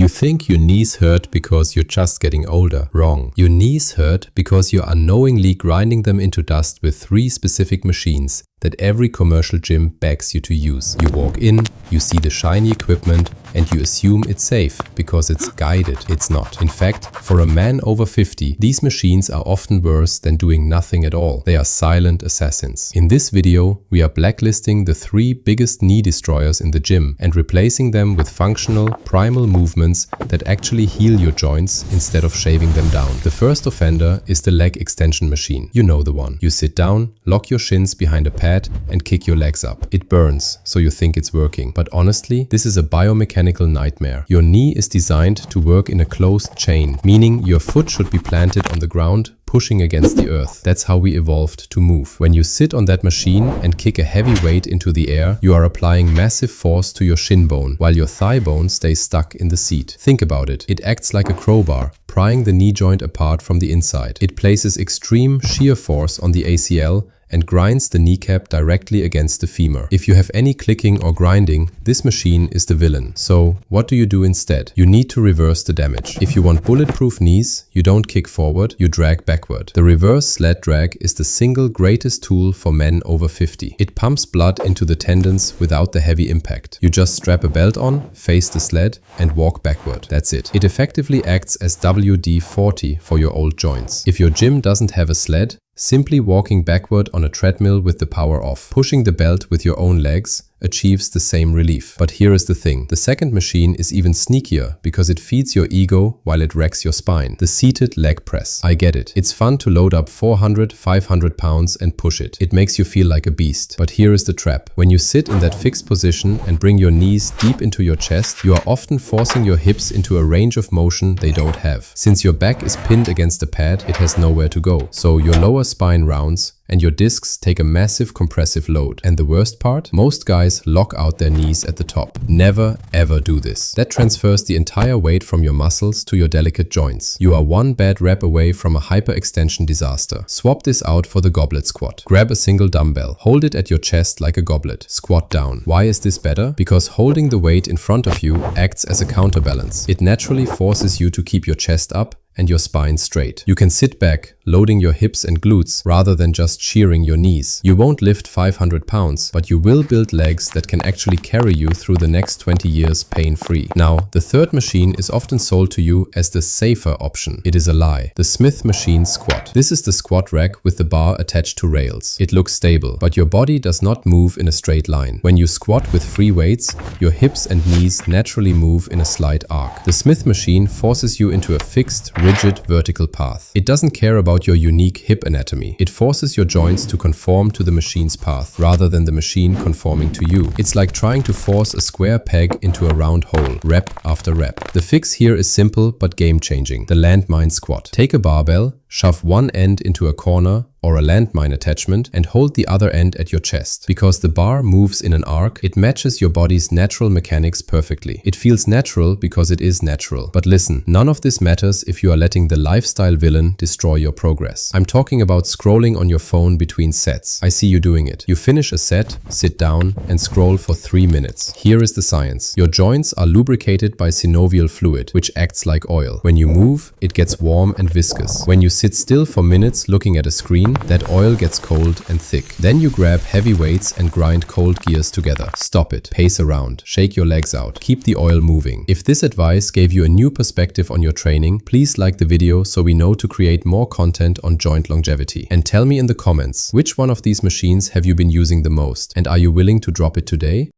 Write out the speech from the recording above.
You think your knees hurt because you're just getting older. Wrong. Your knees hurt because you're unknowingly grinding them into dust with 3 specific machines that every commercial gym begs you to use. You walk in, you see the shiny equipment, and you assume it's safe because it's guided. It's not. In fact, for a man over 50, these machines are often worse than doing nothing at all. They are silent assassins. In this video, we are blacklisting the 3 biggest knee destroyers in the gym and replacing them with functional, primal movements that actually heal your joints instead of shaving them down. The first offender is the leg extension machine. You know the one. You sit down, lock your shins behind a pad, and kick your legs up. It burns, so you think it's working. But honestly, this is a biomechanical nightmare. Your knee is designed to work in a closed chain, meaning your foot should be planted on the ground, pushing against the earth. That's how we evolved to move. When you sit on that machine and kick a heavy weight into the air, you are applying massive force to your shin bone, while your thigh bone stays stuck in the seat. Think about it. It acts like a crowbar, prying the knee joint apart from the inside. It places extreme shear force on the ACL and grinds the kneecap directly against the femur. If you have any clicking or grinding, this machine is the villain. So, what do you do instead? You need to reverse the damage. If you want bulletproof knees, you don't kick forward, you drag backward. The reverse sled drag is the single greatest tool for men over 50. It pumps blood into the tendons without the heavy impact. You just strap a belt on, face the sled, and walk backward. That's it. It effectively acts as WD-40 for your old joints. If your gym doesn't have a sled, simply walking backward on a treadmill with the power off, pushing the belt with your own legs, achieves the same relief. But here is the thing. The second machine is even sneakier because it feeds your ego while it wrecks your spine. The seated leg press. I get it. It's fun to load up 400, 500 pounds and push it. It makes you feel like a beast. But here is the trap. When you sit in that fixed position and bring your knees deep into your chest, you are often forcing your hips into a range of motion they don't have. Since your back is pinned against the pad, it has nowhere to go. So your lower spine rounds, and your discs take a massive compressive load. And the worst part? Most guys lock out their knees at the top. Never ever do this. That transfers the entire weight from your muscles to your delicate joints. You are one bad rep away from a hyperextension disaster. Swap this out for the goblet squat. Grab a single dumbbell. Hold it at your chest like a goblet. Squat down. Why is this better? Because holding the weight in front of you acts as a counterbalance. It naturally forces you to keep your chest up and your spine straight. You can sit back, loading your hips and glutes rather than just shearing your knees. You won't lift 500 pounds, but you will build legs that can actually carry you through the next 20 years pain-free. Now, the third machine is often sold to you as the safer option. It is a lie. The Smith machine squat. This is the squat rack with the bar attached to rails. It looks stable, but your body does not move in a straight line. When you squat with free weights, your hips and knees naturally move in a slight arc. The Smith machine forces you into a fixed, rigid vertical path. It doesn't care about your unique hip anatomy. It forces your joints to conform to the machine's path rather than the machine conforming to you. It's like trying to force a square peg into a round hole, rep after rep. The fix here is simple but game-changing. The Landmine squat. Take a barbell, shove one end into a corner or a landmine attachment and hold the other end at your chest. Because the bar moves in an arc, it matches your body's natural mechanics perfectly. It feels natural because it is natural. But listen, none of this matters if you are letting the lifestyle villain destroy your progress. I'm talking about scrolling on your phone between sets. I see you doing it. You finish a set, sit down, and scroll for 3 minutes. Here is the science. Your joints are lubricated by synovial fluid, which acts like oil. When you move, it gets warm and viscous. When you sit still for minutes looking at a screen, that oil gets cold and thick. Then you grab heavy weights and grind cold gears together. Stop it. Pace around. Shake your legs out. Keep the oil moving. If this advice gave you a new perspective on your training, please like the video so we know to create more content on joint longevity. And tell me in the comments, which one of these machines have you been using the most? And are you willing to drop it today?